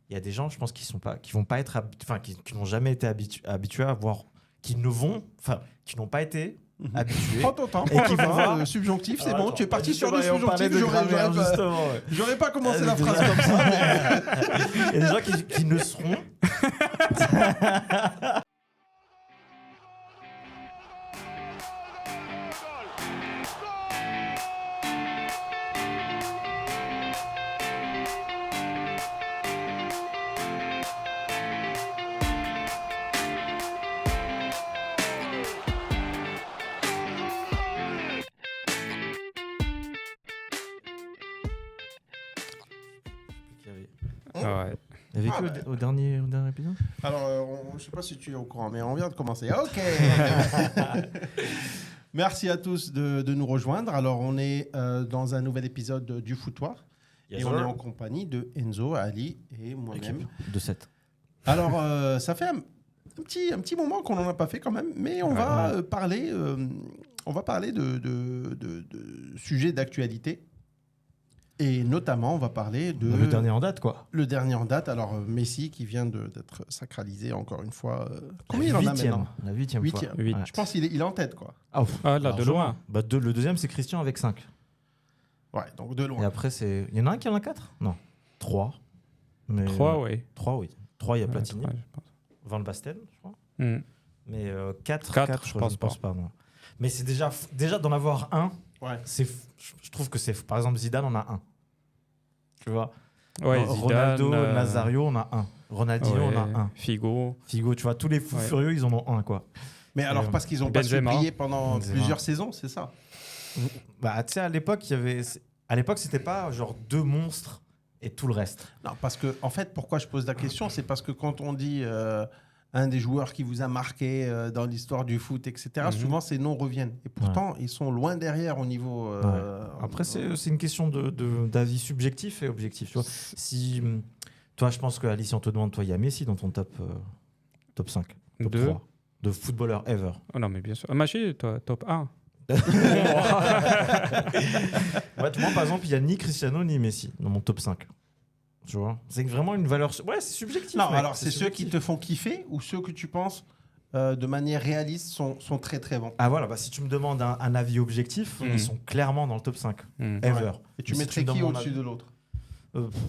il y a des gens, je pense, qui vont pas être, qui n'ont jamais été habitués à voir, qui n'ont pas été habitués. Prends ton temps. Et qui vont voir. Le subjonctif, c'est bon. Tu es parti sur le on parlait subjonctif. de grammaire, justement. Ouais. J'aurais pas commencé la phrase comme ça. Mais... Il y a des gens qui ne seront. Ouais. Il y avait au dernier épisode. Alors, je sais pas si tu es au courant, mais on vient de commencer. Ok. Merci à tous de nous rejoindre. Alors, on est dans un nouvel épisode du Foutoir. Yes, et sir. on est en compagnie de Enzo, Ali et moi-même. Équipe de 7. Alors, ça fait un petit moment qu'on n'en a pas fait quand même, mais on va parler de sujets d'actualité. Et notamment, on va parler de... Le dernier en date, quoi. Le dernier en date. Alors, Messi qui vient d'être sacralisé encore une fois. Combien il en a maintenant? La 8e fois. Huitième. Huit. Ouais. Je pense qu'il est en tête, quoi. Ah, Ah, là, de largement. loin. Bah, le deuxième, c'est Christian avec 5. Ouais, donc de Et loin. après, c'est... Il y en a un qui en a 4 ? Non. 3. Mais... 3, oui. 3, oui. 3, il y a Platini. 3, je pense. Van Basten, je crois. Hmm. Mais 4, Quatre, je je pense pense pas. Non. Mais c'est déjà d'en avoir un, Ouais. je trouve que c'est... Par exemple, Zidane, on a un. Tu vois, Ouais, Ronaldo, Zidane, Nazario, on a un. Ronaldinho, on a un. Figo. Figo, tu vois, tous les fous Ouais. furieux, ils en ont un, quoi. Mais alors, parce qu'ils n'ont pas su Benzema. briller pendant Benzema. plusieurs saisons, c'est ça? Bah, tu sais, à l'époque, c'était pas genre 2 monstres et tout le reste. Non, parce que, en fait, pourquoi je pose la question, c'est parce que quand on dit un des joueurs qui vous a marqué dans l'histoire du foot, etc., souvent ces noms reviennent. Et pourtant, ils sont loin derrière au niveau... Après, c'est une question d'avis subjectif et objectif. Tu vois. Si, toi, je pense qu'Alice, on te demande, toi, il y a Messi dans ton top 5, top 2. 3 de footballeur ever. Oh, non, mais bien sûr. Maché, toi, top 1. Ouais, moi, par exemple, il n'y a ni Cristiano ni Messi dans mon top 5. Tu vois, c'est vraiment une valeur. Ouais, c'est subjectif. Non, mec, alors c'est ceux subjectif. qui te font kiffer ou ceux que tu penses de manière réaliste sont très très bons. Ah voilà, bah, si tu me demandes un avis objectif, ils sont clairement dans le top 5 ever. Ouais. Et tu Mais si mettrais me qui demandes au-dessus un- de l'autre?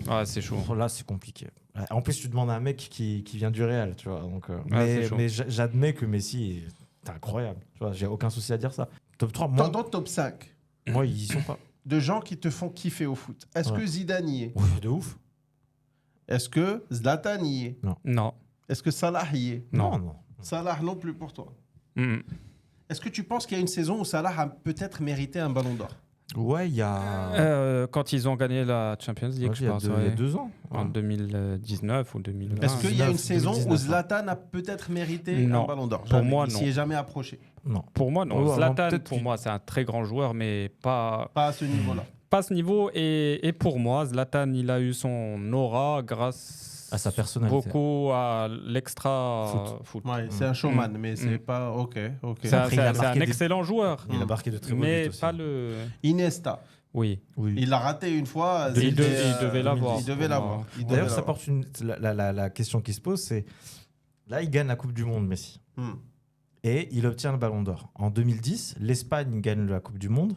Ah, c'est chaud. Là, c'est compliqué. En plus, tu demandes à un mec qui vient du Real, tu vois. Donc, c'est chaud. mais j'admets que Messi est incroyable. Tu vois, j'ai aucun souci à dire ça. Top 3, Dans ton top 5 moi, ils y sont pas. de gens qui te font kiffer au foot, est-ce Ouais. que Zidane y est? Ouais, de ouf. Est-ce que Zlatan y est? Non. Est-ce que Salah y est? Non. Salah non plus pour toi. Hmm. Est-ce que tu penses qu'il y a une saison où Salah a peut-être mérité un ballon d'or? Ouais, il y a. Quand ils ont gagné la Champions League, Ouais, je il y a pense. deux- ouais. il y a 2 ans. En 2019 ou 2020. Est-ce qu'il y a une 19, saison où 2019, Zlatan a peut-être mérité Non. un ballon d'or? Pour Jamais. moi, Il non. s'y est jamais approché. Non. Pour moi, non. Ouais, Zlatan, peut-être pour qu'il- moi, c'est un très grand joueur, mais pas Pas à ce niveau-là. à ce niveau. Et pour moi, Zlatan, il a eu son aura grâce À sa personnalité. beaucoup à l'extra foot. Ouais, c'est un showman, mais c'est pas... Ok. C'est un, Après, il a c'est un marqué des- excellent joueur, Il a marqué de très beaux buts mais aussi. pas le. Iniesta. Oui. Oui. Il l'a raté une fois. Il c'était, devait l'avoir. Il devait pour l'avoir. moi. Il devait D'ailleurs, ça l'avoir. porte la question qui se pose, c'est là, il gagne la Coupe du Monde, Messi, Hmm. et il obtient le Ballon d'Or. En 2010, l'Espagne gagne la Coupe du Monde,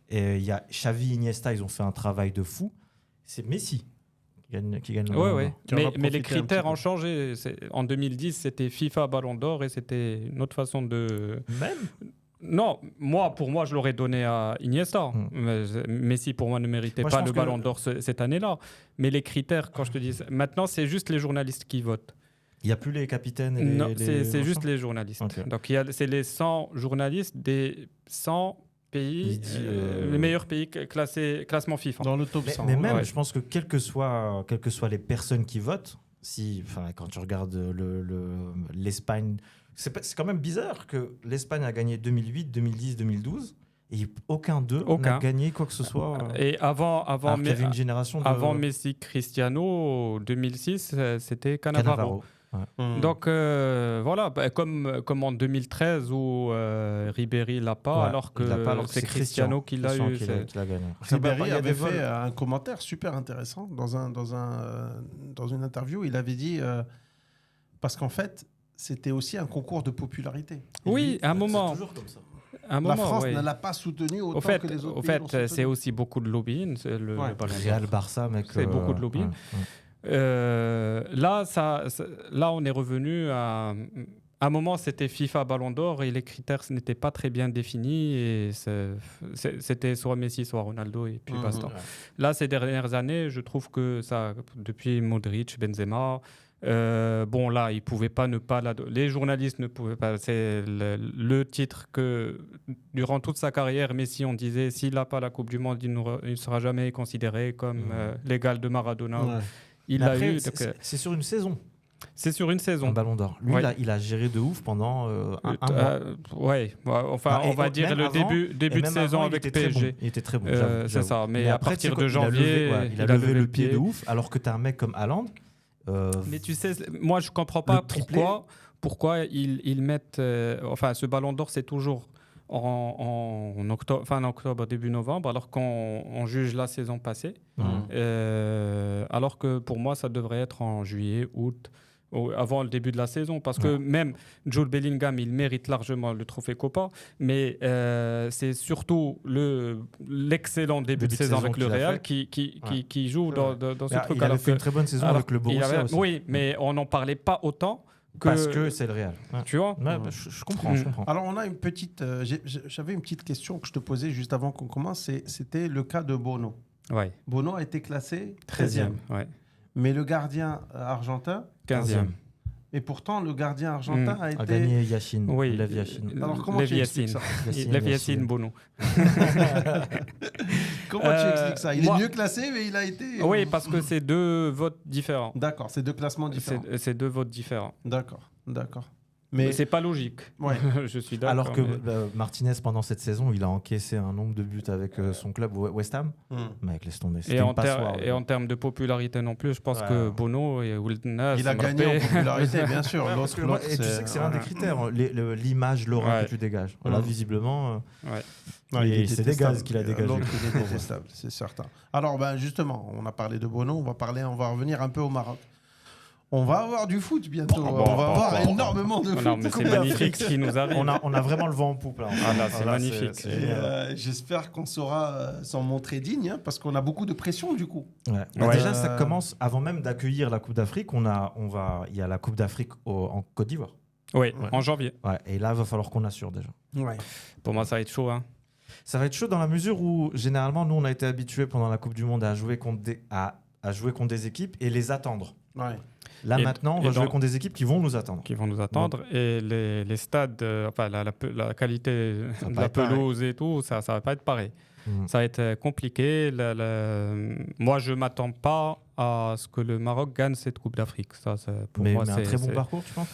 et il y a Xavi, Iniesta, ils ont fait un travail de fou. C'est Messi qui gagne le Ballon Ouais. d'Or. Tu en as Mais profité les un critères petit peu. ont changé. En 2010, c'était FIFA Ballon d'Or et c'était une autre façon de. Même Non, pour moi, je l'aurais donné à Iniesta. Messi, pour moi, ne méritait Moi, je pas pense le que- Ballon d'Or cette année-là. Mais les critères, quand je te dis ça, maintenant, c'est juste les journalistes qui votent. il n'y a plus les capitaines et Non, les c'est juste machins. les journalistes. Ok. Donc, c'est les 100 journalistes des 100 pays, Il dit, les meilleurs pays classement FIFA. Dans le top Mais, 100. mais même, Ouais. je pense que quelles que soient les personnes qui votent, quand tu regardes l'Espagne, c'est quand même bizarre que l'Espagne a gagné 2008, 2010, 2012 et aucun d'eux Aucun. n'a gagné quoi que ce soit. Et avant Alors qu'il y avait une génération de Avant Messi, Cristiano, 2006, c'était Cannavaro. Donc voilà, comme en 2013 où Ribéry l'a pas, alors que c'est Cristiano qui l'a eu. Qui l'a gagné. Ribéry avait fait un commentaire super intéressant dans une interview. Il avait dit parce qu'en fait, c'était aussi un concours de popularité. Oui, à un moment. C'est toujours comme ça. La France ne l'a pas soutenu autant que les autres pays. Au fait, c'est aussi beaucoup de lobbying. Le Real, Barça, mec. C'est beaucoup de lobbying. Là, on est revenu à un moment, c'était FIFA Ballon d'Or et les critères n'étaient pas très bien définis. Et c'était soit Messi, soit Ronaldo et puis basta. Là, ces dernières années, je trouve que ça, depuis Modric, Benzema. Là, ils pouvaient pas ne pas les journalistes ne pouvaient pas. C'est le titre que durant toute sa carrière, Messi, on disait s'il n'a pas la Coupe du Monde, il ne sera jamais considéré comme l'égal de Maradona. Ouais. Il l'a eu. C'est sur une saison. C'est sur une saison. Un Ballon d'Or. Lui, il a géré de ouf pendant un mois. Enfin, on va dire le début de saison avec PSG. Il était très bon. C'est ça. Mais à partir de janvier, il a levé le pied de ouf. Alors que tu as un mec comme Haaland. Mais tu sais, moi je comprends pas pourquoi ils mettent. Ce Ballon d'Or, c'est toujours en octobre, fin octobre, début novembre, alors qu'on juge la saison passée. Alors que pour moi, ça devrait être en juillet, août, avant le début de la saison, parce que même Jude Bellingham, il mérite largement le trophée Copa, mais c'est surtout l'excellent début de saison avec le Real qui joue dans ce truc. Il avait fait une très bonne saison avec le Borussia aussi. Oui, mais on n'en parlait pas autant. Parce que c'est le Real. Tu vois je comprends. Alors, on a une petite... j'avais une petite question que je te posais juste avant qu'on commence. C'était le cas de Bono. Ouais. Bono a été classé 13e. Ouais. Mais le gardien argentin... 15e. Et pourtant, le gardien argentin a gagné Yacine. Oui. Lev Yacine. Alors, comment tu expliques ça? Lev Yacine, Bono. Comment tu expliques ça? Il est mieux classé, mais il a été... Oui, parce que c'est deux votes différents. D'accord, c'est deux classements différents. C'est deux votes différents. D'accord. Mais c'est pas logique. Ouais. Je suis d'accord. Alors que Martinez, pendant cette saison, il a encaissé un nombre de buts avec son club West Ham. Mec, laisse tomber. Et en termes de popularité non plus, je pense que Bono et Wilton, il a gagné en popularité, bien sûr. Et tu sais que c'est l'un des critères, l'image, l'aura que tu dégages. Là, visiblement, c'est des gaz qu'il a dégagé. L'autre, il est détestable, c'est certain. Alors, justement, on a parlé de Bono, on va revenir un peu au Maroc. On va avoir du foot bientôt. On va avoir énormément de foot. Non, mais c'est magnifique ce qui nous arrive. On a vraiment le vent en poupe là. C'est magnifique. J'espère qu'on saura s'en montrer digne, parce qu'on a beaucoup de pression du coup. Déjà, ça commence avant même d'accueillir la Coupe d'Afrique. Il y a la Coupe d'Afrique en Côte d'Ivoire. Oui, en janvier. Et là, il va falloir qu'on assure déjà. Pour moi, ça va être chaud. Ça va être chaud dans la mesure où généralement, nous, on a été habitués pendant la Coupe du Monde à jouer contre des équipes et les attendre. Là, maintenant, on va jouer contre des équipes qui vont nous attendre. Et les stades, la qualité de la pelouse et tout, ça va pas être pareil. Ça va être compliqué. Moi, je ne m'attends pas à ce que le Maroc gagne cette Coupe d'Afrique. Mais un très bon parcours, tu penses?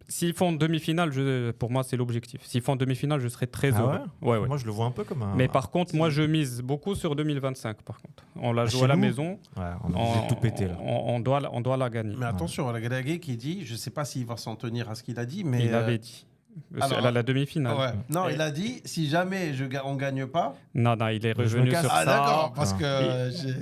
S'ils font demi-finale, pour moi, c'est l'objectif. S'ils font demi-finale, je serai très heureux. Ouais. Moi, je le vois un peu comme un... Mais par contre, moi, je mise beaucoup sur 2025. Par contre, on la joue à la maison. On a tout pété là. On doit la gagner. Mais attention, la Galagué qui dit, je ne sais pas s'il va s'en tenir à ce qu'il a dit, mais... Il avait dit. La demi-finale. Non, il a dit, si jamais on ne gagne pas... Non, il est revenu sur ça. Ah d'accord,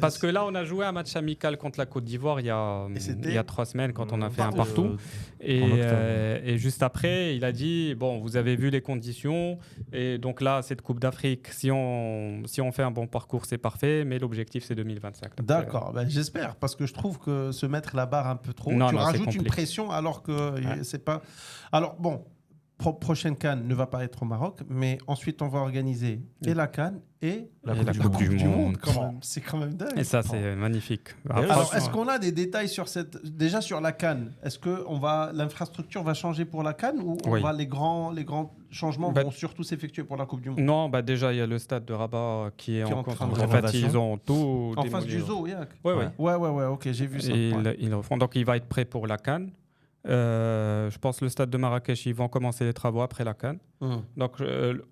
parce que là, on a joué un match amical contre la Côte d'Ivoire il y a 3 semaines quand on a fait un partout. Et juste après, il a dit, vous avez vu les conditions. Et donc là, cette Coupe d'Afrique, si on fait un bon parcours, c'est parfait. Mais l'objectif, c'est 2025. D'accord, j'espère. Parce que je trouve que se mettre la barre un peu trop, tu rajoutes une pression alors que c'est pas... Alors bon... Prochaine CAN ne va pas être au Maroc, mais ensuite on va organiser et la CAN et la Coupe du Monde. C'est quand même dingue. Et ça, c'est magnifique. Alors, est-ce qu'on a des détails sur déjà sur la CAN? Est-ce que l'infrastructure va changer pour la CAN ou les grands changements vont surtout s'effectuer pour la Coupe du Monde? Non, déjà il y a le stade de Rabat qui est en train de rénovation. Ils ont tout en face du zoo, Ouais, ok, j'ai vu ça. Ils refont. Donc il va être prêt pour la CAN. Je pense le stade de Marrakech, ils vont commencer les travaux après la CAN. Donc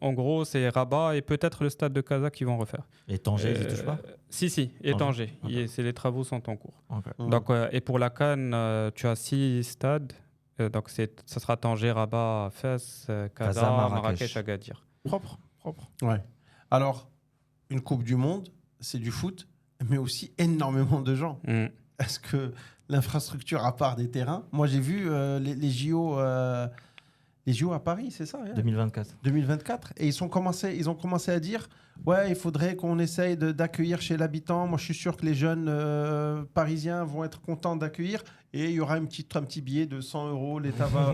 en gros, c'est Rabat et peut-être le stade de Casa qui vont refaire. Et Tanger, ils ne touchent pas? Si, et Tanger. Les travaux sont en cours. Okay. Donc, et pour la CAN, tu as 6 stades Donc, ça sera Tanger, Rabat, Fès, Casa, Marrakech, Agadir. Propre. Ouais. Alors, une Coupe du Monde, c'est du foot, mais aussi énormément de gens. Est-ce que l'infrastructure, à part des terrains... Moi, j'ai vu les JO... Les JO à Paris, c'est ça 2024. Et ils ont commencé à dire ouais, il faudrait qu'on essaye d'accueillir chez l'habitant. Moi, je suis sûr que les jeunes parisiens vont être contents d'accueillir. Et il y aura un petit billet de 100 €. L'État va...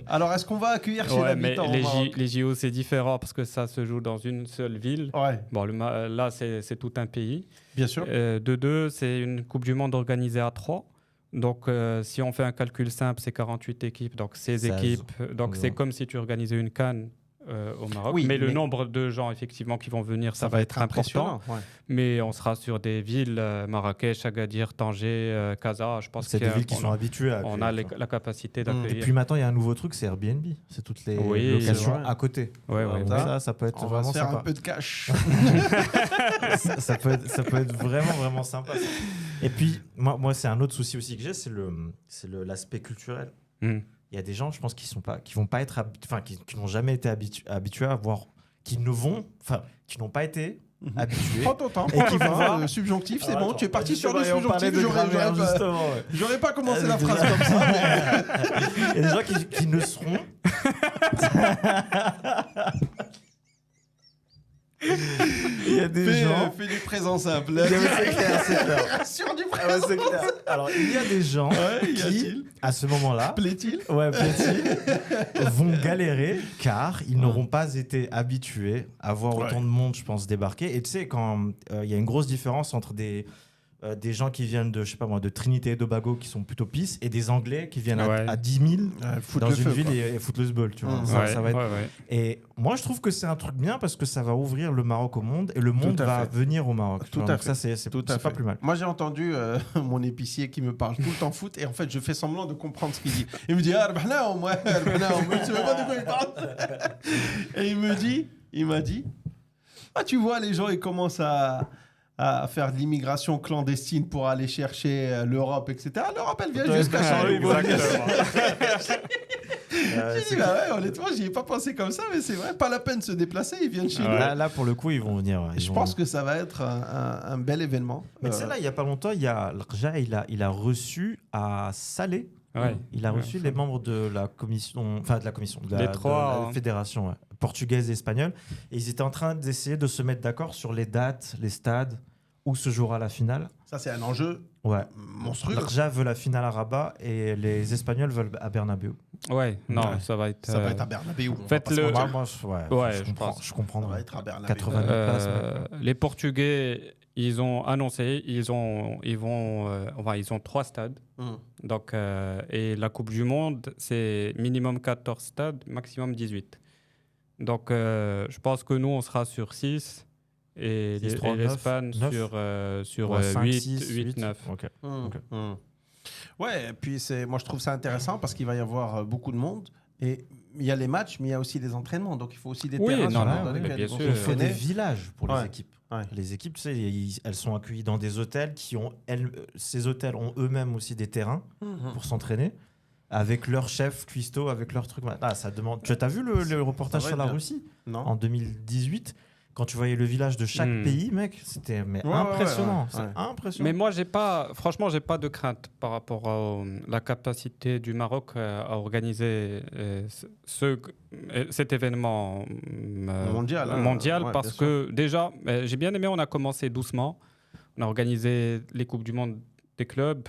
Alors, est-ce qu'on va accueillir chez l'habitant les JO, c'est différent parce que ça se joue dans une seule ville. Ouais. Bon, là, c'est tout un pays. Bien sûr. De deux, c'est une Coupe du Monde organisée à 3. Donc, si on fait un calcul simple, c'est 48 équipes, donc 16 équipes. Donc, c'est comme si tu organisais une CAN au Maroc. Oui, mais le nombre de gens, effectivement, qui vont venir, ça va être important. Ouais. Mais on sera sur des villes, Marrakech, Agadir, Tanger, Casa. Je pense c'est des villes qui sont habituées à... On a la capacité d'accueillir. Et puis maintenant, il y a un nouveau truc, c'est Airbnb. C'est toutes les locations à côté. Ouais. Ça peut être vraiment sympa. On va faire sympa. un peu de cash. ça peut être vraiment, vraiment sympa. Et puis, moi, c'est un autre souci aussi que j'ai, c'est l'aspect culturel. Il y a des gens, je pense, qui vont pas être, qui n'ont jamais été habitués à voir, qui n'ont pas été habitués. Prends ton temps, et qui vont voir le subjonctif, c'est bon. Tu es parti sur le subjonctif. J'aurais pas commencé la phrase comme ça. Il y a des gens qui ne seront. Il y a des gens. Fais du présent simple. C'est clair. Sur du présent simple. Alors, il y a des gens qui, à ce moment-là, plaît-il, vont galérer car ils n'auront pas été habitués à voir autant de monde, je pense, débarquer. Et tu sais, quand il y a une grosse différence entre des gens qui viennent de, je sais pas moi, de Trinité et Tobago qui sont plutôt pisses et des Anglais qui viennent à 10 000 dans une ville et foutent le ball, tu vois. Ça va être... Et moi, je trouve que c'est un truc bien parce que ça va ouvrir le Maroc au monde et le monde va venir au Maroc. Tout à fait. Ça, c'est pas plus mal. Moi, j'ai entendu mon épicier qui me parle tout le temps foot et en fait, je fais semblant de comprendre ce qu'il dit. Il me dit je sais pas de quoi il parle. Et il m'a dit tu vois, les gens, ils commencent à faire de l'immigration clandestine pour aller chercher l'Europe, etc. L'Europe, elle vient jusqu'à chez nous. J'ai dit, honnêtement, j'y ai pas pensé comme ça, mais c'est vrai, pas la peine de se déplacer, ils viennent chez nous. Là, pour le coup, ils vont venir. Je pense que ça va être un bel événement. Mais tu sais, là, il y a pas longtemps, l'Arja, il a reçu à Salé. Il a reçu les membres de la commission, de la fédération portugaise et espagnole. Et ils étaient en train d'essayer de se mettre d'accord sur les dates, les stades, où se jouera la finale. Ça, c'est un enjeu monstrueux. L'Arja veut la finale à Rabat et les Espagnols veulent à Bernabéu. Ça va être à Bernabéu. Je comprends. Ça va être à Bernabéu. 80 000 places. Les Portugais, ils ont annoncé, ils ont 3 stades. Donc, et la Coupe du Monde, c'est minimum 14 stades, maximum 18. Donc, je pense que nous, on sera sur 6 et l'Espagne sur 8, 9. Okay. Ouais, et puis moi je trouve ça intéressant parce qu'il va y avoir beaucoup de monde et il y a les matchs, mais il y a aussi les entraînements, donc il faut aussi des terrains. Il faut des villages pour les équipes. Les équipes, tu sais, elles sont accueilles dans des hôtels ces hôtels ont eux-mêmes aussi des terrains pour s'entraîner. Avec leur chef cuistot, avec leur truc. Ça demande. Tu as vu le reportage sur la Russie en 2018 quand tu voyais le village de chaque pays, mec, c'était impressionnant. C'est impressionnant. Mais moi, j'ai pas de crainte par rapport à la capacité du Maroc à organiser cet événement mondial parce que déjà, j'ai bien aimé, on a commencé doucement. On a organisé les Coupes du Monde des clubs.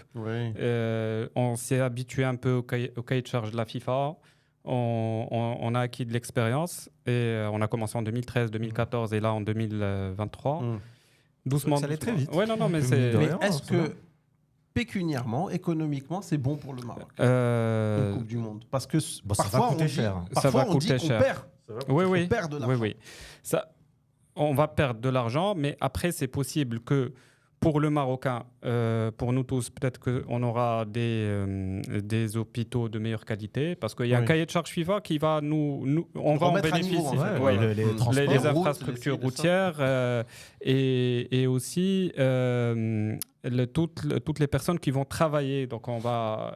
On s'est habitué un peu au cahier de charge de la FIFA. On a acquis de l'expérience et on a commencé en 2013, 2014 et là en 2023. Doucement. Ça allait très vite. Mais est-ce que pécuniairement, économiquement, c'est bon pour le Maroc une Coupe du Monde? Parce que parfois on dit qu'on perd. On perd de l'argent. On va perdre de l'argent, mais après c'est possible que pour le Marocain, pour nous tous, peut-être qu'on aura des hôpitaux de meilleure qualité, parce qu'il y a un cahier de charge FIFA qui va on va en bénéficier. Les infrastructures routières et aussi toutes les personnes qui vont travailler. Donc on va,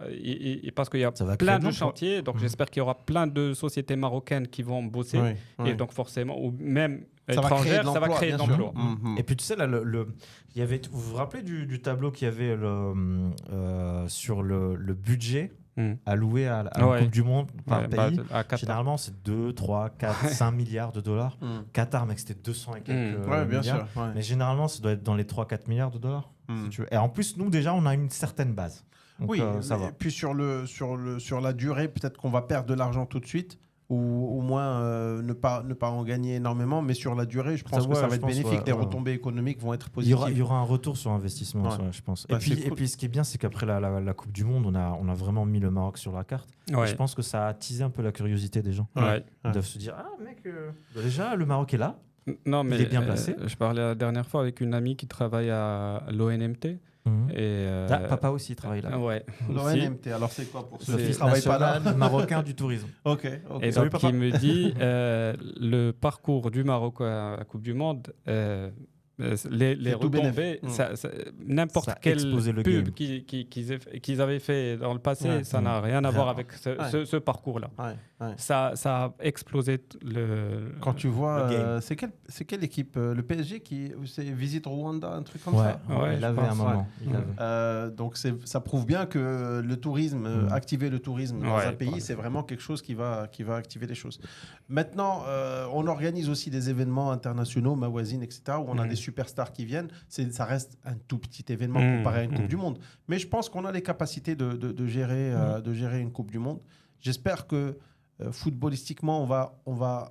parce qu'il y a plein de chantiers, donc j'espère qu'il y aura plein de sociétés marocaines qui vont bosser, et donc forcément, ou même étrangères, ça va créer de l'emploi. Et puis tu sais, là, il y avait, vous vous rappelez du tableau qu'il y avait sur le budget alloué à la Coupe du Monde par pays. Généralement, c'est 2, 3, 4, 5 milliards de dollars. Qatar, mec, c'était 200 et quelques bien milliards. sûr, Mais généralement, ça doit être dans les 3-4 milliards de dollars. Si tu veux. Et en plus, nous, déjà, on a une certaine base. Donc, ça va. Et puis sur la durée, peut-être qu'on va perdre de l'argent tout de suite, ou au moins ne pas en gagner énormément, mais sur la durée, je pense que ça va être bénéfique. Les retombées économiques vont être positives. Il y aura un retour sur investissement, je pense. Et puis, ce qui est bien, c'est qu'après la Coupe du Monde, on a vraiment mis le Maroc sur la carte. Et je pense que ça a attisé un peu la curiosité des gens. Ils doivent se dire, ah mec, déjà, le Maroc est là. Non, mais il est bien placé. Je parlais la dernière fois avec une amie qui travaille à l'ONMT. Et papa aussi travaille là. L'ONMT, alors c'est quoi pour ceux qui ne travaillent pas là? Marocain du tourisme. Ok. Et donc, il me dit le parcours du Maroc à la Coupe du Monde. Les retombées, n'importe quelle pub qu'ils avaient fait dans le passé, ça n'a rien à voir avec ce parcours-là. Ça a explosé Quand tu vois, c'est quelle équipe? Le PSG c'est Visite Rwanda, un truc comme ça. Il avait un moment. Donc ça prouve bien que le tourisme, activer le tourisme dans un pays, c'est vraiment quelque chose qui va activer les choses. Maintenant, on organise aussi des événements internationaux, Mawazine, etc., où on a des superstars qui viennent. Ça reste un tout petit événement comparé à une Coupe du Monde. Mais je pense qu'on a les capacités de gérer une Coupe du Monde. J'espère que footballistiquement, on va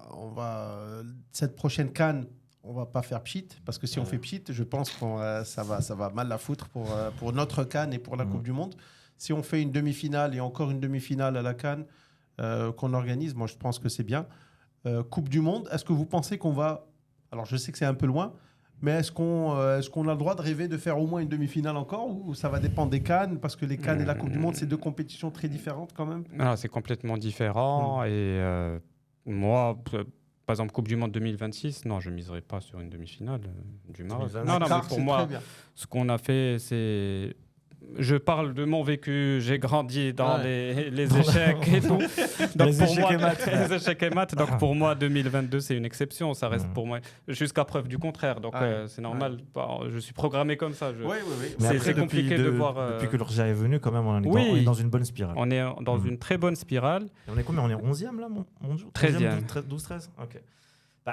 cette prochaine CAN, on va pas faire pchit, parce que si on fait pchit, je pense que ça va mal la foutre pour notre CAN et pour la Coupe du Monde. Si on fait une demi-finale et encore une demi-finale à la CAN qu'on organise, moi je pense que c'est bien. Coupe du Monde, est-ce que vous pensez qu'on va... Alors je sais que c'est un peu loin, mais est-ce qu'on a le droit de rêver de faire au moins une demi-finale encore, ou ça va dépendre des CAN, parce que les CAN et la Coupe du Monde, c'est deux compétitions très différentes quand même? C'est complètement différent. Et moi, par exemple, Coupe du Monde 2026, non, je ne miserai pas sur une demi-finale du Maroc. Non, mais pour moi, ce qu'on a fait, c'est... Je parle de mon vécu, j'ai grandi dans les échecs et tout. Donc les échecs et maths. Donc pour moi, 2022, c'est une exception. Ça reste pour moi jusqu'à preuve du contraire. Donc c'est normal. Je suis programmé comme ça. Mais c'est compliqué de voir. Depuis que l'Orgia est venu, quand même, on est dans une bonne spirale. On est dans une très bonne spirale. Et on est combien? On est 11e là, mon Dieu? 13e. 12-13. Ok.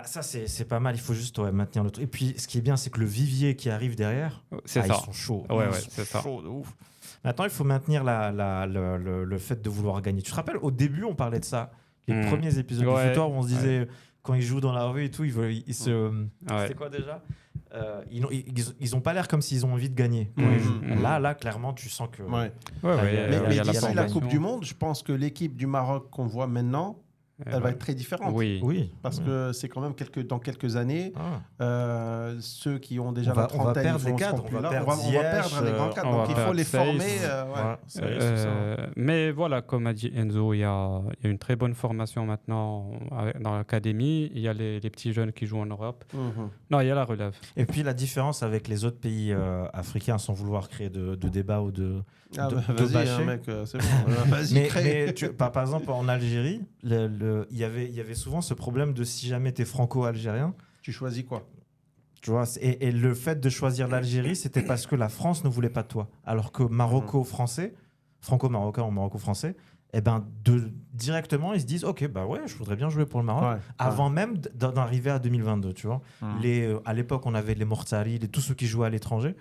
Ça, c'est pas mal. Il faut juste maintenir le truc. Et puis, ce qui est bien, c'est que le vivier qui arrive derrière, ils sont chauds. C'est ça. Chauds de ouf. Maintenant, il faut maintenir le fait de vouloir gagner. Tu te rappelles, au début, on parlait de ça. Les premiers épisodes du Footor, où on se disait, quand ils jouent dans la rue et tout, c'était quoi déjà? Ils n'ont pas l'air comme s'ils ont envie de gagner quand ils jouent. Là, clairement, tu sens que... Mais d'ici la Coupe du Monde, je pense que l'équipe du Maroc qu'on voit maintenant, elle va être très différente. Oui. Parce que c'est quand même dans quelques années, ceux qui ont déjà la trentaine, on va perdre les cadres, on va perdre les grands cadres. Donc il faut les former. Mais voilà, comme a dit Enzo, il y a une très bonne formation maintenant dans l'académie. Il y a les petits jeunes qui jouent en Europe. Non, il y a la relève. Et puis la différence avec les autres pays africains, sans vouloir créer de débat ou de vas-y, mec, c'est bon. Vas-y, mais par exemple, en Algérie, il y avait souvent ce problème de si jamais tu es franco-algérien. Tu choisis quoi? Tu vois, et le fait de choisir l'Algérie, c'était parce que la France ne voulait pas de toi. Alors que Maroco-français, franco-marocain ou maroco-français, directement, ils se disent ok, je voudrais bien jouer pour le Maroc, avant même d'arriver à 2022, tu vois. À l'époque, on avait les Mortari, tous ceux qui jouaient à l'étranger,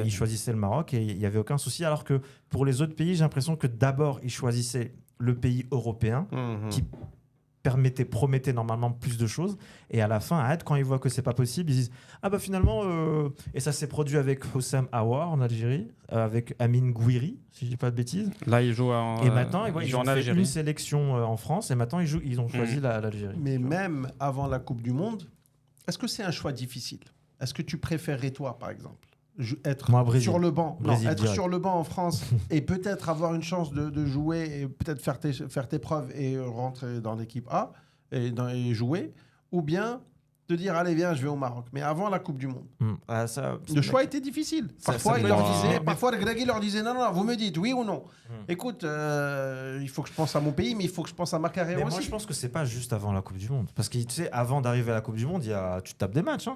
ils choisissaient le Maroc et il n'y avait aucun souci. Alors que pour les autres pays, j'ai l'impression que d'abord, ils choisissaient le pays européen qui promettait normalement plus de choses, et à la fin, quand ils voient que c'est pas possible, ils disent finalement, et ça s'est produit avec Hossam Aouar en Algérie, avec Amine Gouiri, si je dis pas de bêtises. Là, ils jouent et maintenant, ils ont fait une sélection en France, et maintenant ils ont choisi l'Algérie. Mais même avant la Coupe du Monde, est-ce que c'est un choix difficile? Est-ce que tu préférerais, toi, par exemple, être sur le banc, sur le banc en France et peut-être avoir une chance de jouer et peut-être faire tes preuves et rentrer dans l'équipe A et jouer, ou bien de dire allez viens je vais au Maroc, mais avant la Coupe du Monde. Le choix était difficile. Parfois le Grégui leur disait non vous me dites oui ou non. Écoute, il faut que je pense à mon pays, mais il faut que je pense à ma carrière aussi. Moi je pense que c'est pas juste avant la Coupe du Monde, parce que tu sais avant d'arriver à la Coupe du Monde tu tapes des matchs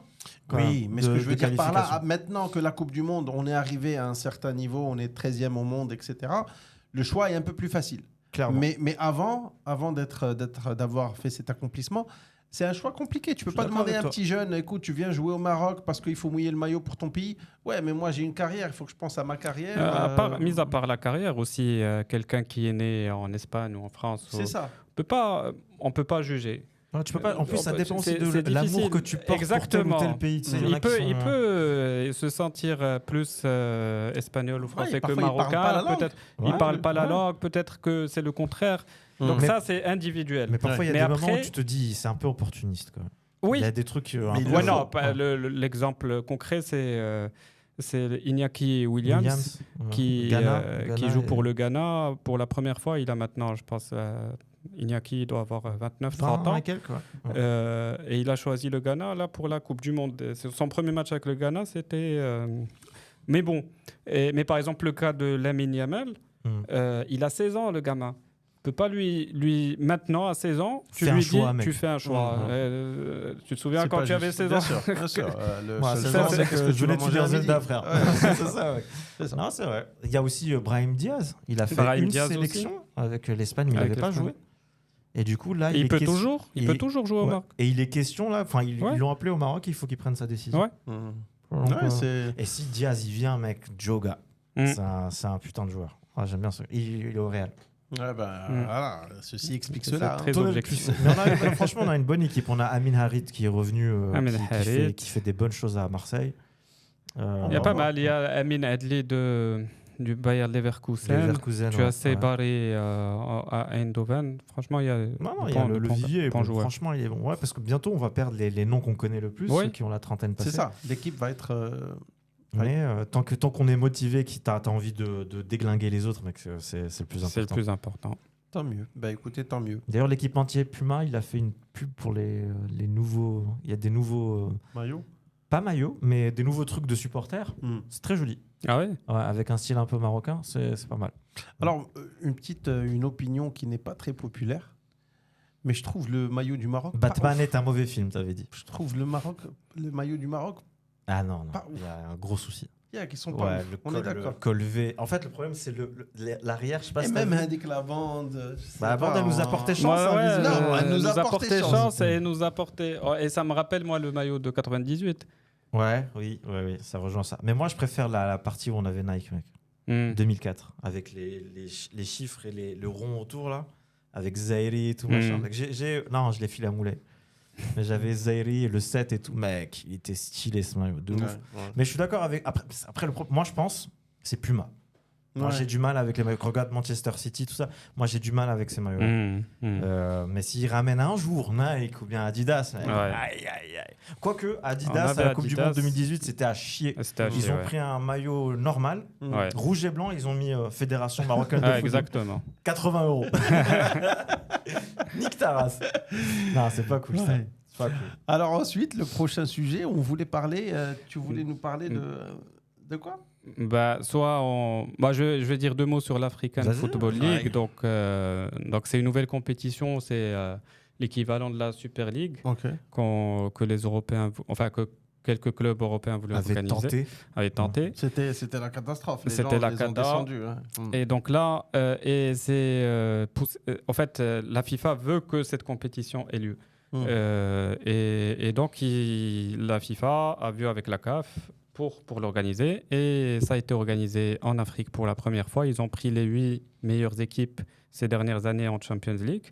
oui, mais ce que je veux dire par là, maintenant que la Coupe du Monde on est arrivé à un certain niveau, on est 13e au monde, etc., le choix est un peu plus facile. Clairement. Mais avant d'avoir fait cet accomplissement, c'est un choix compliqué. Tu peux pas demander à un petit jeune, écoute, tu viens jouer au Maroc parce qu'il faut mouiller le maillot pour ton pays. Ouais, mais moi j'ai une carrière, il faut que je pense à ma carrière. Mis à part la carrière aussi, quelqu'un qui est né en Espagne ou en France, on peut pas juger. Non, tu peux pas. En plus, ça dépend aussi de l'amour que tu portes pour tel ou tel pays. Il peut se sentir plus espagnol ou français que marocain. Peut-être il parle pas la langue. Peut-être que c'est le contraire. Donc ça, c'est individuel. Mais parfois, il y a des moments où tu te dis, c'est un peu opportuniste, quoi. Oui. Il y a des trucs. L'exemple concret, c'est Iñaki Williams qui joue pour le Ghana. Pour la première fois, il a maintenant, je pense, Iñaki doit avoir 29-30 ans. Et il a choisi le Ghana là, pour la Coupe du Monde. Son premier match avec le Ghana, c'était... Mais bon. Mais par exemple, le cas de Lamine Yamal, il a 16 ans, le gamin. Tu peux pas lui maintenant à 16 ans, tu lui dis tu fais un choix. Tu te souviens quand tu avais 16 ans? Bien sûr. C'est que je voulais te dire Zelda, frère. C'est ça, ouais. Non, c'est vrai. Il y a aussi Brahim Diaz. Il a fait une sélection avec l'Espagne, mais il n'avait pas joué. Et du coup, là, il peut toujours jouer au Maroc. Et il est question là, enfin, ils l'ont appelé au Maroc, il faut qu'il prenne sa décision. Et si Diaz il vient, mec, Joga, c'est un putain de joueur. J'aime bien ça. Il est au Real. Voilà, ceci explique cela. Très objectif. Mais franchement, on a une bonne équipe. On a Amin Harit qui est revenu, qui fait des bonnes choses à Marseille. Il y a pas mal. Il y a Amin Adli du Bayer Leverkusen. Tu as Sebari à Eindhoven. Franchement, il y a le vivier. Franchement, il est bon. Ouais, parce que bientôt, on va perdre les noms qu'on connaît le plus, ceux qui ont la trentaine passée. C'est ça. L'équipe va être... Mais tant qu'on est motivé, que tu as envie de déglinguer les autres, mec, c'est le plus important. C'est le plus important. Tant mieux. Bah écoutez, tant mieux. D'ailleurs, l'équipe entière Puma, il a fait une pub pour les nouveaux... Il y a des nouveaux... maillots. Pas maillots, mais des nouveaux trucs de supporters. C'est très joli. Ah ouais, avec un style un peu marocain, c'est pas mal. Alors, une opinion qui n'est pas très populaire, mais je trouve le maillot du Maroc... Batman est un mauvais film, t'avais dit. Je trouve le maillot du Maroc... Ah non, il y a un gros souci. Il y a qui sont pas on est d'accord. Le col V. En fait, le problème, c'est l'arrière. Je sais pas si même avec la bande. La bande, elle nous apportait chance. Elle nous apportait chance et nous apportait. Et ça me rappelle, moi, le maillot de 98. Oui, ça rejoint ça. Mais moi, je préfère la partie où on avait Nike, mec. 2004, avec les chiffres et le rond autour, là, avec Zairi et tout, machin. Non, je l'ai filé à Moulay. Mais j'avais Zairi, le 7 et tout. Mec, il était stylé ce maillot, de ouf. Mais je suis d'accord avec... Après moi, je pense, c'est Puma. Moi, j'ai du mal avec les maillots. Regarde Manchester City, tout ça. Moi, j'ai du mal avec ces maillots. Mais s'ils ramènent un jour Nike ou bien Adidas, aïe. Quoique, Adidas, à la Coupe du Monde 2018, c'était à chier. Ils ont pris un maillot normal, rouge et blanc. Ils ont mis Fédération Marocaine de football. Exactement. 80 €. Nique ta race. Non, c'est pas cool ça. Pas cool. Alors ensuite, le prochain sujet, on voulait parler... tu voulais nous parler de quoi ? Je vais dire 2 mots sur l'African Football League. Donc c'est une nouvelle compétition, c'est l'équivalent de la Super League que les Européens, que quelques clubs européens voulaient organiser. Avaient tenté. C'était la catastrophe. C'était la catastrophe. Et donc là, en fait, la FIFA veut que cette compétition ait lieu. Et donc la FIFA a vu avec la CAF pour l'organiser, et ça a été organisé en Afrique pour la première fois. Ils ont pris les 8 meilleures équipes ces dernières années en Champions League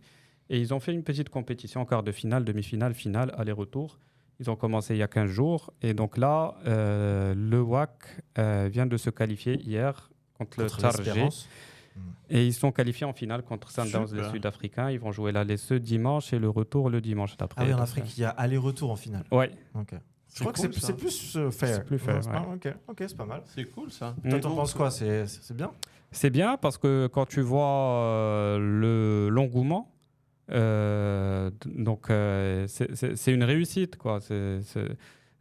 et ils ont fait une petite compétition, quart de finale, demi-finale, finale, aller-retour. Ils ont commencé il y a 15 jours et donc là, le WAC vient de se qualifier hier contre le Tarjé. Et ils sont qualifiés en finale contre Sundowns, les Sud-Africains. Ils vont jouer l'aller ce dimanche et le retour le dimanche d'après. Ah oui, en Afrique, il y a aller-retour en finale. Ouais. Ok. Je crois que c'est plus fair. C'est plus fair. Ok, c'est pas mal. C'est cool ça. Toi, t'en penses quoi? C'est bien? C'est bien parce que quand tu vois l'engouement, donc c'est une réussite, quoi.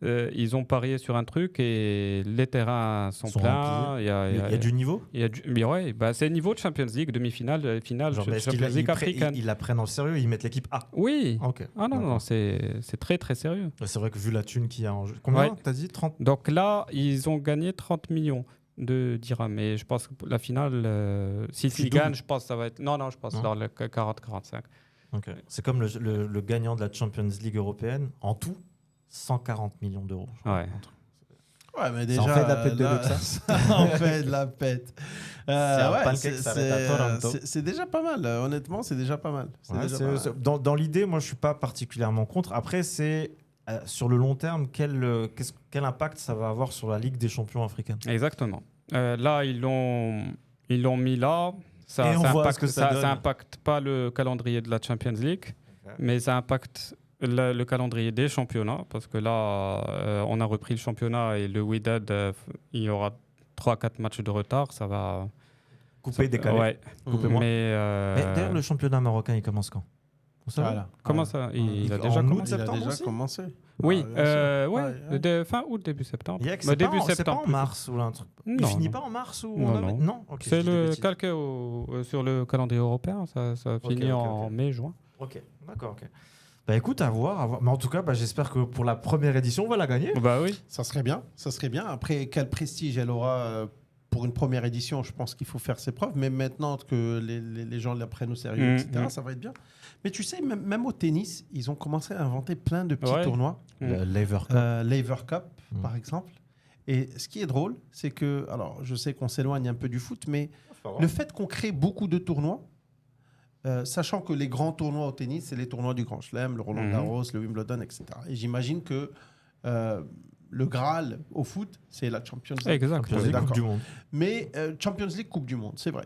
Ils ont parié sur un truc et les terrains sont pleins. Il y a du niveau. Ouais, c'est le niveau de Champions League, demi-finale, finale, Champions League africaine. Ils la prennent au sérieux, ils mettent l'équipe A. Oui. Okay. Ah non, c'est très très sérieux. C'est vrai que vu la thune qu'il y a en jeu. Combien t'as dit 30? Donc là, ils ont gagné 30 millions de dirhams. Mais je pense que la finale, s'ils gagnent, je pense que ça va être. Non, je pense dans le 40-45. Okay. C'est comme le gagnant de la Champions League européenne en tout. 140 millions d'euros. Ouais. Ouais, mais déjà, ça en fait de la pète de luxe. Ça en fait de la pète. C'est c'est déjà pas mal. Honnêtement, c'est déjà pas mal. Dans l'idée, moi, je suis pas particulièrement contre. Après, c'est sur le long terme, quel impact ça va avoir sur la Ligue des champions africaine? Exactement. Là, ils l'ont mis là. Ça impacte pas le calendrier de la Champions League, mais ça impacte le calendrier des championnats, parce que là, on a repris le championnat et le Wydad, il y aura 3-4 matchs de retard. Ça va couper, décaler. Ouais. Mais d'ailleurs, le championnat marocain, il commence quand? Comment ça? Il a déjà commencé. Oui, fin août, début septembre. C'est pas en mars ou un truc. Il finit pas en mars ou non. C'est le calqué sur le calendrier européen. Ça finit en mai, juin. Ok, d'accord. Bah écoute, à voir. Mais en tout cas, j'espère que pour la première édition, on va la gagner. Bah oui. Ça serait bien. Après, quel prestige elle aura pour une première édition? Je pense qu'il faut faire ses preuves. Mais maintenant que les gens la prennent au sérieux, etc., ça va être bien. Mais tu sais, même au tennis, ils ont commencé à inventer plein de petits tournois. Laver Cup, par exemple. Et ce qui est drôle, c'est que... Alors, je sais qu'on s'éloigne un peu du foot, mais le fait qu'on crée beaucoup de tournois, sachant que les grands tournois au tennis, c'est les tournois du Grand Chelem, le Roland Garros, le Wimbledon, etc. Et j'imagine que le Graal au foot, c'est la Champions League. Exactement. Coupe du Monde. Mais Champions League, Coupe du Monde, c'est vrai.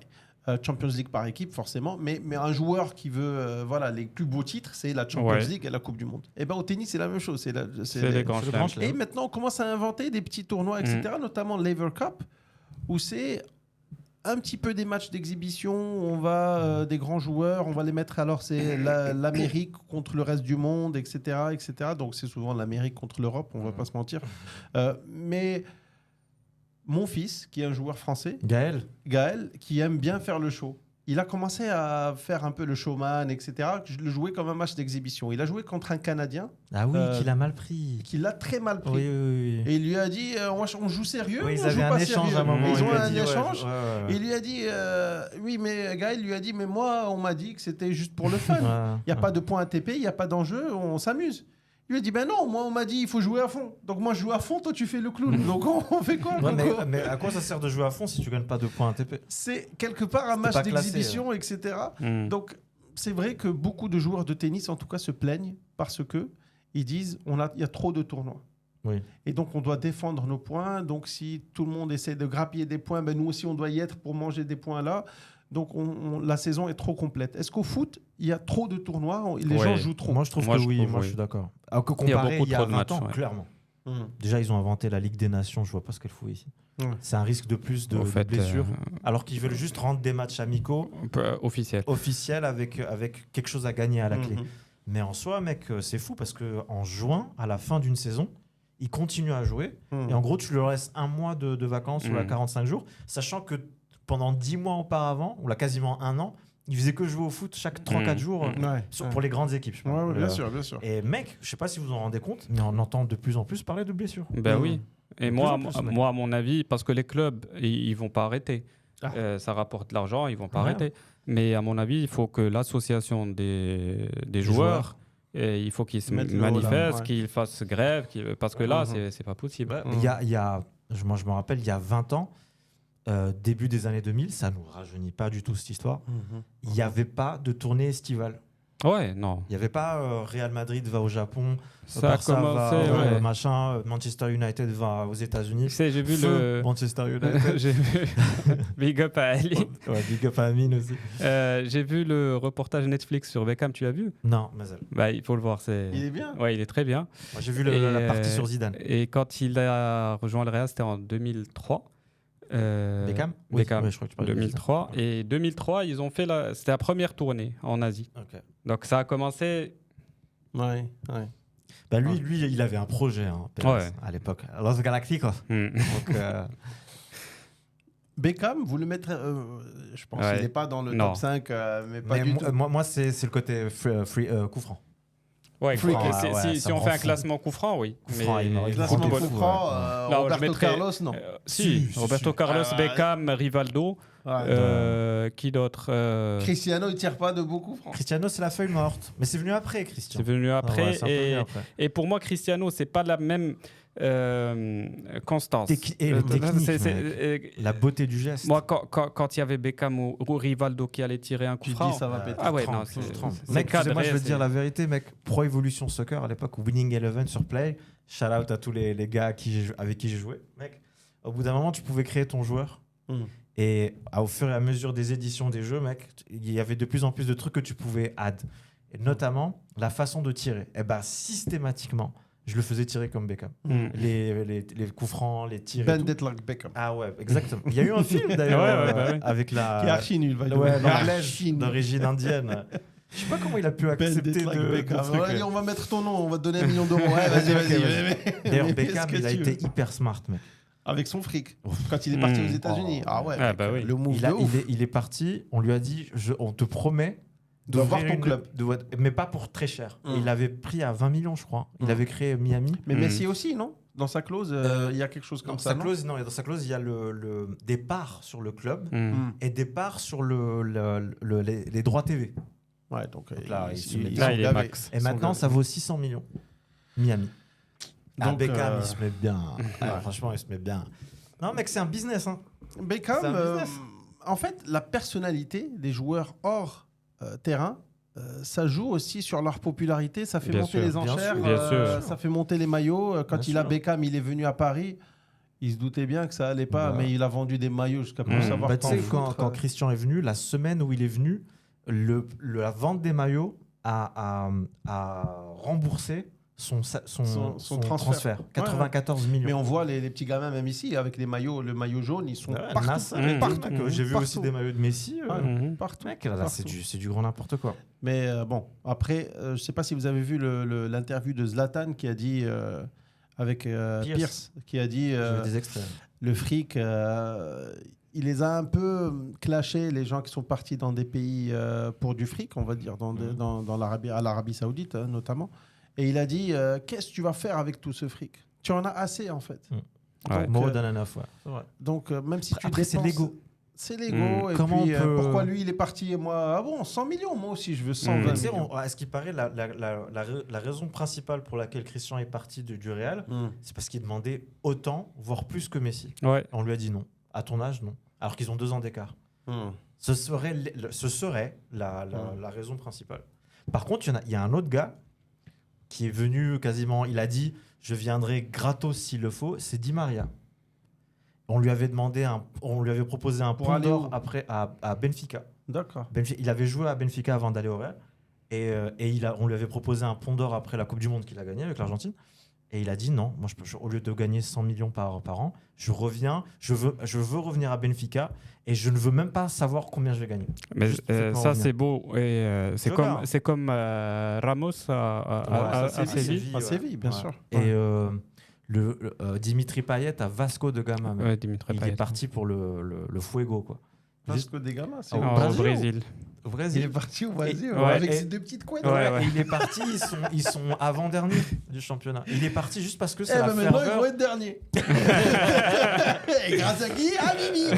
Champions League par équipe, forcément. Mais un joueur qui veut les plus beaux titres, c'est la Champions League et la Coupe du Monde. Et au tennis, c'est la même chose. C'est les grands chelems. Et maintenant, on commence à inventer des petits tournois, etc., notamment Laver Cup, où c'est un petit peu des matchs d'exhibition, on va des grands joueurs, on va les mettre, alors c'est l'Amérique contre le reste du monde, etc. Donc c'est souvent l'Amérique contre l'Europe, on va pas se mentir. Mais mon fils, qui est un joueur français, Gaël, qui aime bien faire le show, il a commencé à faire un peu le showman, etc. Je le jouais comme un match d'exhibition. Il a joué contre un Canadien. Ah oui, qu'il a mal pris. Qu'il a très mal pris. Oui. Et il lui a dit, on joue sérieux, oui, on joue pas sérieux. À un moment, ils ont un échange. Et il lui a dit, oui, mais Gaël lui a dit, mais moi, on m'a dit que c'était juste pour le fun. Il n'y a pas de points ATP, il n'y a pas d'enjeu, on s'amuse. Il lui a dit, ben non, moi on m'a dit il faut jouer à fond. Donc moi je joue à fond, toi tu fais le clown. Donc on fait quoi? Mais à quoi ça sert de jouer à fond si tu gagnes pas de points ATP? C'est quelque part un match d'exhibition, etc. Donc c'est vrai que beaucoup de joueurs de tennis en tout cas se plaignent parce que ils disent il y a trop de tournois. Oui. Et donc on doit défendre nos points. Donc si tout le monde essaie de grappiller des points, nous aussi on doit y être pour manger des points là. Donc la saison est trop complète. Est-ce qu'au foot, il y a trop de tournois? Les gens jouent trop? Moi, je trouve que oui. Moi, je suis d'accord. Alors que comparé il y a 20 ans, clairement. Déjà, ils ont inventé la Ligue des Nations. Je vois pas ce qu'elle fout ici. C'est un risque de plus de blessures. Alors qu'ils veulent juste rendre des matchs amicaux officiels avec quelque chose à gagner à la clé. Mais en soi, mec, c'est fou parce qu'en juin, à la fin d'une saison, ils continuent à jouer. Et en gros, tu leur laisses un mois de vacances ou 45 jours, sachant que pendant 10 mois auparavant, ou là quasiment un an, ils faisaient que jouer au foot chaque 3-4 jours pour les grandes équipes. Bien sûr. Et mec, je sais pas si vous en rendez compte, mais on entend de plus en plus parler de blessures. Ben oui. Et moi, à mon avis, parce que les clubs, ils vont pas arrêter. Ça rapporte de l'argent, ils vont pas arrêter. Mais à mon avis, il faut que l'association des joueurs, il faut qu'ils se manifestent, qu'ils fassent grève, parce que là, c'est pas possible. Moi, je me rappelle, il y a 20 ans, début des années 2000, ça nous rajeunit pas du tout cette histoire. Il n'y avait pas de tournée estivale. Ouais, non. Il n'y avait pas Real Madrid va au Japon, Ça a Barça commencé, va ouais. machin, Manchester United va aux États-Unis. Tu sais, j'ai vu Manchester United. j'ai vu Big up à Ali. Ouais, big up à Amine aussi. J'ai vu le reportage Netflix sur Beckham, tu l'as vu? Non, mais elle. Bah, il faut le voir. Il est bien. Ouais, il est très bien. Moi, j'ai vu la partie sur Zidane. Et quand il a rejoint le Real, c'était en 2003. Beckham Beckham, oui, je crois que tu parles de 2003. Et 2003, ils ont fait c'était la première tournée en Asie. Ok. Donc ça a commencé. Ouais. Bah lui, il avait un projet Pérez, à l'époque. Los Galacticos. Donc, Beckham, vous le mettrez. Je pense qu'il n'est pas dans le top 5, mais pas du tout. Moi, c'est le côté coup franc. Ouais, si on fait un classement coup franc, oui. Classement coup franc, Roberto Carlos, non. Roberto Carlos, Beckham, Rivaldo. Qui d'autre Cristiano, il tire pas de beaucoup, franc. Cristiano, c'est la feuille morte. Mais c'est venu après, Cristiano. C'est venu après. Et pour moi, Cristiano, c'est pas la même constance. La beauté du geste. Moi, quand il y avait Beckham ou Rivaldo qui allait tirer un coup franc, dis ça va péter. Ah ouais, non, mec, moi je veux te dire la vérité, mec. Pro Evolution Soccer à l'époque, Winning Eleven sur Play. Shout out à tous les gars avec qui j'ai joué, mec. Au bout d'un moment, tu pouvais créer ton joueur. Et au fur et à mesure des éditions des jeux, mec, il y avait de plus en plus de trucs que tu pouvais add. Et notamment la façon de tirer. Et bah systématiquement, je le faisais tirer comme Beckham. Les coups francs, les tirs. Bandit like Beckham. Ah ouais, exactement. Il y a eu un film d'ailleurs avec la. Qui est archi nul, l'anglaise d'origine indienne. Je sais pas comment il a pu accepter de. Allez, on va mettre ton nom, on va te donner 1 million d'euros. Ouais, vas-y. D'ailleurs, Beckham, il a été hyper smart, mec. Avec son fric, quand il est parti aux États-Unis. Ah ouais, oui. Le move de ouf. Il est parti, on lui a dit, on te promet d'ouvrir ton club. Mais pas pour très cher. Il avait pris à 20 millions, je crois. Il avait créé Miami. Mais Messi aussi, non? Dans sa clause, il y a quelque chose comme ça. Dans sa clause, il y a le des parts sur le club et des parts sur les droits TV. Ouais, donc là, il est max. Et maintenant, ça vaut 600 millions. Miami. Donc, Beckham, il se met bien. Franchement, il se met bien. Non, mec, c'est un business. Beckham, en fait, la personnalité des joueurs hors terrain, ça joue aussi sur leur popularité. Ça fait monter les enchères. Ça fait monter les maillots. Quand Beckham, il est venu à Paris, il se doutait bien que ça allait pas, mais il a vendu des maillots jusqu'à pour savoir quand Christian est venu, la semaine où il est venu, la vente des maillots a remboursé son transfert. 94 millions. Mais on voit les petits gamins, même ici, avec le maillot jaune, ils sont partout. J'ai vu aussi des maillots de Messi. Partout. Mec, là, c'est du grand n'importe quoi. Mais bon, après, je ne sais pas si vous avez vu l'interview de Zlatan qui a dit, avec Pierce, qui a dit des extraits. Le fric, il les a un peu clashés, les gens qui sont partis dans des pays pour du fric, on va dire, dans l'Arabie Saoudite notamment. Et il a dit, qu'est-ce que tu vas faire avec tout ce fric? Tu en as assez, en fait. More than enough, ouais. Donc, même si tu après, c'est l'ego. C'est l'ego. Et puis, pourquoi lui, il est parti et moi... Ah bon, 100 millions, moi aussi, je veux 120 millions. À ce qui paraît, la raison principale pour laquelle Christian est parti du Real, c'est parce qu'il demandait autant, voire plus que Messi. Ouais. On lui a dit non. À ton âge, non. Alors qu'ils ont 2 ans d'écart. Ce serait la raison principale. Par contre, il y a un autre gars qui est venu quasiment, il a dit je viendrai gratos s'il le faut, c'est Di Maria. On lui avait proposé un pont d'or après à Benfica. D'accord. Il avait joué à Benfica avant d'aller au Real et on lui avait proposé un pont d'or après la Coupe du Monde qu'il a gagnée avec l'Argentine. Et il a dit non, moi au lieu de gagner 100 millions par an, je veux revenir à Benfica et je ne veux même pas savoir combien je vais gagner. Mais ça c'est beau et c'est comme Ramos à Séville. À Séville, bien sûr. Et Dimitri Payet à Vasco de Gama. Il est parti pour le Fuego, quoi. Vasco de Gama, c'est au Brésil. Au Brésil. Il est parti au Brésil avec ses 2 petites couettes. Et il est parti, ils sont avant-derniers du championnat. Il est parti juste parce que c'est la ferveur. Maintenant, ils vont être derniers. Et grâce à qui? À Mimi.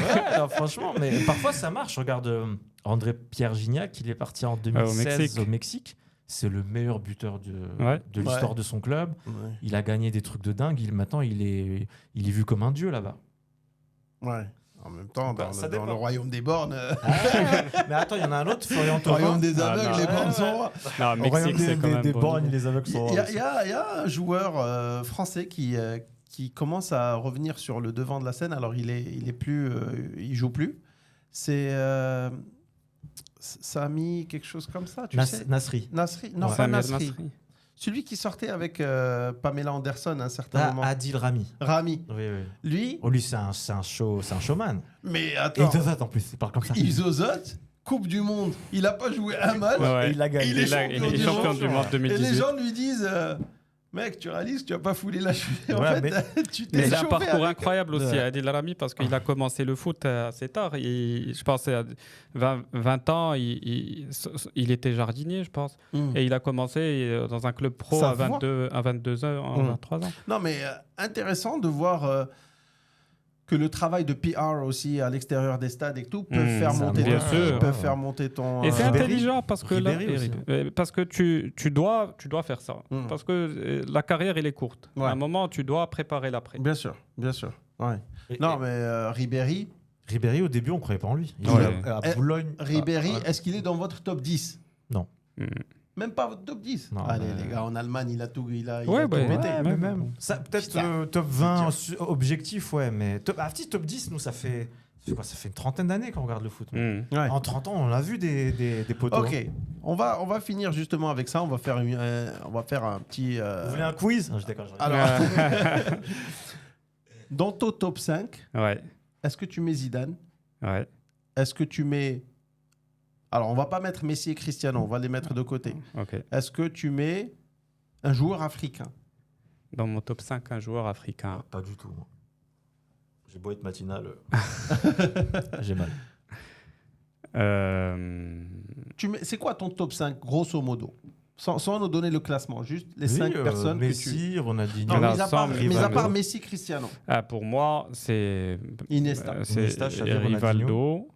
Franchement, mais parfois ça marche. Regarde André-Pierre Gignac, il est parti en 2016 au Mexique. C'est le meilleur buteur de l'histoire de son club. Ouais. Il a gagné des trucs de dingue. Maintenant, il est vu comme un dieu là-bas. Ouais. En même temps, dans le dépend. royaume des bornes, Mais attends, il y en a un autre, Florian le Thauvin. royaume des aveugles, les bornes sont rois. Non, Au royaume Mexique, c'est quand même des bon. borgnes, les aveugles sont Il y a un joueur français qui commence à revenir sur le devant de la scène. Alors, il joue plus. C'est Sami, quelque chose comme ça, tu sais. Nasri. Nasri. Non, Ouais. pas Samir Nasri. Celui qui sortait avec Pamela Anderson à un certain moment. Adil Rami. Rami. Oui, oui. Lui, Oh, lui, c'est un showman. mais Et attends, il zozote en plus, il parle comme ça. il zozote, Coupe du Monde. Il n'a pas joué un match. Ouais. Et il a gagné. Il est champion du monde Et les 2018. gens lui disent mec, tu réalises que tu n'as pas foulé la cheville. En Ouais, fait, tu t'es Mais il a un chauffé parcours avec- incroyable aussi, Ouais. Adil Rami, parce qu'il a commencé le foot assez tard. Je pense à 20 ans, il était jardinier, je pense. Mm. Et il a commencé dans un club pro Ça à 22 ans, Mm. 23 ans. Non, mais intéressant de voir que le travail de PR aussi à l'extérieur des stades et tout peut faire ça, monter bien ton sûr. prix, peut faire monter ton. Et c'est Ribéry. intelligent parce que, Ribéry aussi. parce que tu dois faire ça. Mm. Parce que la carrière, elle est courte. Ouais. À un moment, tu dois préparer l'après. Bien sûr, bien sûr. Ouais. Et- Non, et- mais Ribéry, Ribéry, au début, on ne croyait pas en lui. Il Ouais. est à Eh, Boulogne. Ribéry, Ah, est-ce qu'il est dans votre top 10? Non. Mm. Même pas votre top 10. Non, Allez, mais- les gars, en Allemagne, il a tout Ouais, tout ouais, pété. Ouais, mais même. même. Ça, peut-être Putain. top 20 objectif, ouais. Mais petit top 10, nous, ça fait une trentaine d'années qu'on regarde le foot. Mm. Ouais. En 30 ans, on a vu des poteaux. Ok, on va finir justement avec ça. On va faire un petit. Vous voulez un quiz? Non, je déconne, je rigole. Alors, dans ton top 5, Ouais, est-ce que tu mets Zidane? ouais. Est-ce que tu mets. Alors, on va pas mettre Messi et Cristiano, on va les mettre de côté. Ok. Est-ce que tu mets un joueur africain? Dans mon top 5, un joueur africain. Pas du tout. Moi. J'ai beau être matinal. J'ai mal. C'est quoi ton top 5, grosso modo? Sans nous donner le classement, juste les 5 personnes Messi, Ronaldinho. que tu. Non, Il y en a mis à part, 100, mis à Rivaldo. part Messi, Cristiano. Pour moi, c'est Iniesta. c'est Iniesta, Xavi, Ronaldinho. Rivaldo,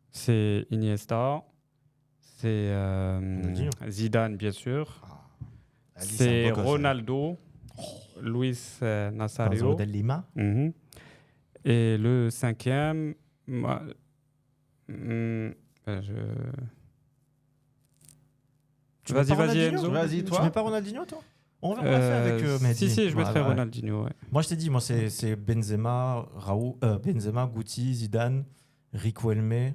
c'est Iniesta, c'est Ronaldinho. Zidane, bien sûr. Ali, C'est un beau gosse, Ronaldo, Luis Nazario. Gonzalo del Lima. Mhm. Et le 5e, moi, Tu mets Vas-y, pas vas-y, Ronaldinho Enzo. Vas-y, toi. Tu mets pas Ronaldinho, toi On l'a fait avec Mehdi. Si, je mettrais Voilà. Ronaldinho. Ouais. Moi, je t'ai dit, c'est Benzema, Benzema, Guti, Zidane, Riquelme et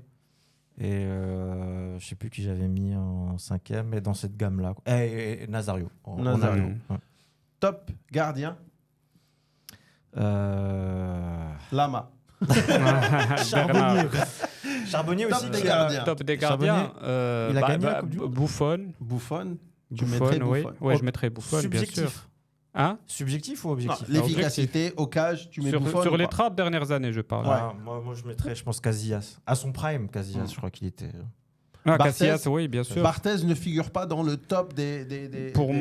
je sais plus qui j'avais mis en 5e, mais dans cette gamme-là. Et Nazario. Nazario. Ouais. Top gardien, Lama. Charbonnier. Charbonnier Top aussi. des qui a- gardiens. Top des gardiens. il a gagné la Coupe du Monde. Buffon. Buffon. Tu Buffon, mettrais oui. Buffon. Ouais, je mettrais Buffon, bien sûr. Subjectif. Hein Subjectif ou Non, objectif l'efficacité, au cage, tu mets Buffon. sur ou les pas 30 dernières années, je parle. Ah, moi, je mettrais, je pense, Casillas. À son prime, Casillas, je crois qu'il était. Ah, Barthez, Casillas, oui, bien sûr. Barthez ne figure pas dans le top Pour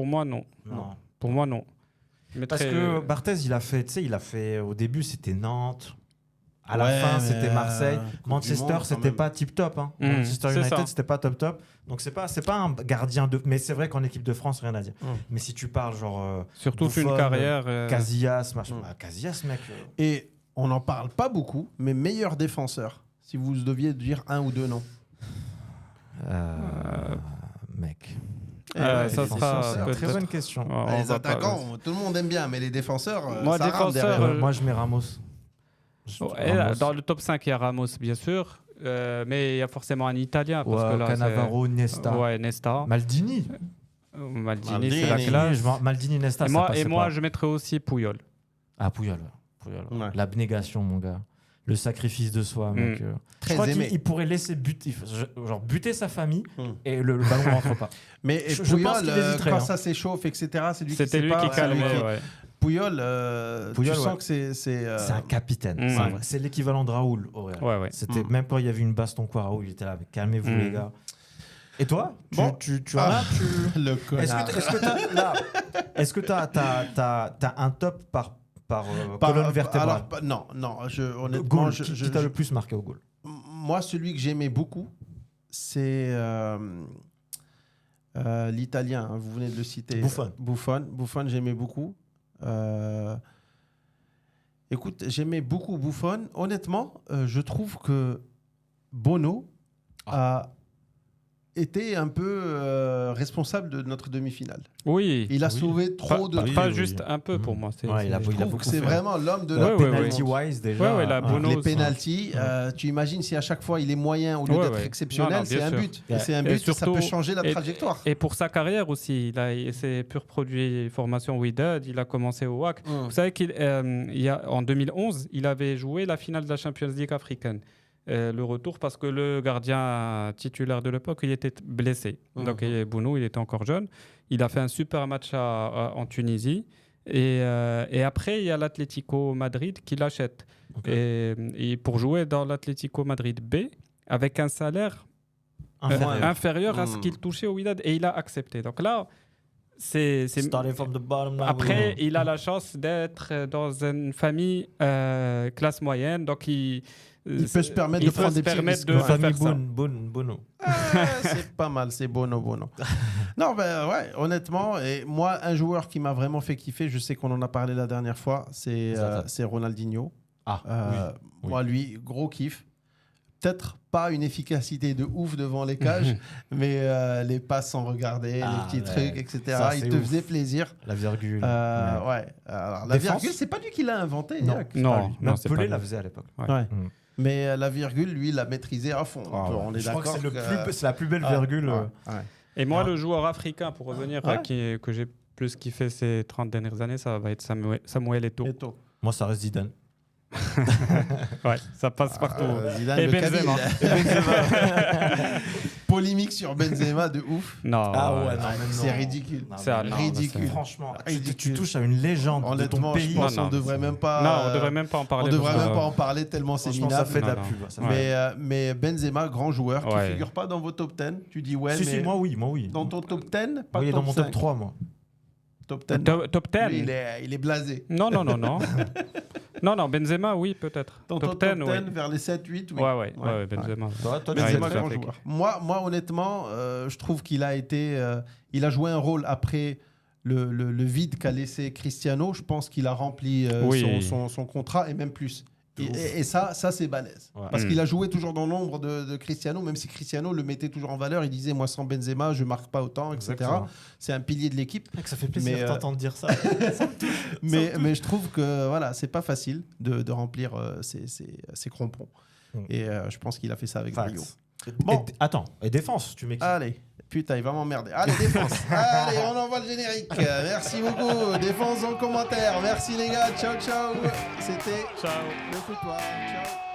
moi, non. Non. Pour moi, non. Je Parce mettrais, que Barthez, il a fait au début, c'était Nantes. À la Ouais, fin, mais, c'était Marseille. Coupe du Manchester, Monde, quand c'était même. pas tip top. Hein. Mmh, Manchester c'est United, ça. c'était pas top. Donc c'est pas un gardien de. Mais c'est vrai qu'en équipe de France, rien à dire. Mais si tu parles genre surtout Buffon, une carrière. Casillas, machin. Bah, Casillas, mec. Et on n'en parle pas beaucoup, mais meilleur défenseur, si vous deviez dire un ou deux noms. Mec. Ça les sera défenseurs. peut-être- Très bonne question. on Les va pas- attaquants, tout le monde aime bien, mais les défenseurs, Moi, ça rame défenseur, derrière. Moi, je mets Ramos. Et là, dans le top 5, il y a Ramos, bien sûr. Mais il y a forcément un Italien. Parce que là, Cannavaro, c'est- Nesta. Ouais, Nesta. Maldini. Maldini, c'est la Maldini. classe. Maldini, Nesta. Et ça moi, passait et moi pas. je mettrais aussi Puyol. Ah, Puyol. Ouais. L'abnégation, mon gars. Le sacrifice de soi, mec. Très je crois aimé. qu'il pourrait laisser buter sa famille Mm. et le ballon rentre pas. Mais Je Puyol, pense qu'il hésiterait, quand hein. ça s'échauffe, etc., c'est lui qui C'était lui sépare, qui c'est lui calmait. qui- Ouais. Puyol, Puyol, tu ouais. sens que c'est... C'est un capitaine. Mm. C'est vrai. C'est l'équivalent de Raoul au Real. Ouais. C'était Mm. même quand il y avait une baston quoi, Raoul, il était là. Calmez-vous Mm. les gars. Et toi, Bon. tu en as Le connard. Est-ce que t'as un top par colonne vertébrale? Alors, non, honnêtement, Goal, qui t'a le plus marqué au goal? moi, celui que j'aimais beaucoup, c'est l'Italien, hein, vous venez de le citer. Buffon. Buffon, j'aimais beaucoup. Écoute, j'aimais beaucoup Buffon. Honnêtement, je trouve que Bono a été un peu responsable de notre demi-finale. Oui. Il a sauvé trop de... Pas juste un peu pour moi. Je trouve que c'est vraiment l'homme de la penalty-wise déjà. Les penalties, tu imagines si à chaque fois il est moyen au lieu d'être exceptionnel, c'est un but. Et c'est un but, ça peut changer la trajectoire. Et pour sa carrière aussi, c'est pur produit formation Wydad, il a commencé au WAC. Vous savez qu'en 2011, il avait joué la finale de la Champions League africaine. Le retour parce que le gardien titulaire de l'époque il était blessé. Donc Bono il était encore jeune. Il a fait un super match en Tunisie et après il y a l'Atlético Madrid qui l'achète et pour jouer dans l'Atlético Madrid B avec un salaire inférieur à ce qu'il touchait au Wydad et il a accepté. Donc là après il a la chance d'être dans une famille classe moyenne donc il peut se permettre de prendre des petits risques. Famille Bono. C'est pas mal, c'est Bono. Non, honnêtement, et moi, un joueur qui m'a vraiment fait kiffer, je sais qu'on en a parlé la dernière fois, c'est Ronaldinho. Moi, lui, gros kiff. Peut-être pas une efficacité de ouf devant les cages, mais les passes sans regarder, les petits trucs, etc. Ça, il te faisait plaisir. La virgule. Alors, la virgule, c'est pas lui qui l'a inventé. Non, Pelé la faisait à l'époque. Mais la virgule, lui, il l'a maîtrisé à fond. On est d'accord. Je crois que c'est la plus belle virgule. Et moi, le joueur africain, pour revenir, que j'ai plus kiffé ces 30 dernières années, ça va être Samuel Eto'o. Moi, ça reste Zidane. Ça passe partout. Zidane, et Benzema. Polémique sur Benzema de ouf. Non, c'est ridicule. C'est ridicule. Franchement, tu touches à une légende de ton pays. Je pense qu'on devrait même pas. On devrait même pas en parler. On devrait même pas en parler tellement c'est minable. Ça fait de la pub. Mais Benzema, grand joueur, qui figure pas dans vos top 10. Tu dis Si, moi oui. Dans ton top 10, pas dans mon top 3, moi. Top 10. Top 10. Lui, il est blasé. Non. Non, Benzema, oui, peut-être. Dans top 10, vers les 7, 8, oui. Ouais, Benzema. Toi, Benzema, grand joueur. Moi, honnêtement, je trouve qu'il a été... il a joué un rôle après le vide qu'a laissé Cristiano. Je pense qu'il a rempli son contrat et même plus. Et ça c'est balèze. Parce qu'il a joué toujours dans l'ombre de Cristiano, même si Cristiano le mettait toujours en valeur. Il disait, moi, sans Benzema, je ne marque pas autant, etc. C'est un pilier de l'équipe. Ça fait plaisir de t'entendre dire ça. mais je trouve que voilà, c'est pas facile de remplir ces crampons. Et je pense qu'il a fait ça avec brio. Bon. Et défense, tu m'expliques. Allez. Putain, il va m'emmerder. Allez, défense. Allez, on envoie le générique. Merci beaucoup. Défense en commentaire. Merci les gars. Ciao. C'était le foutoir. Ciao.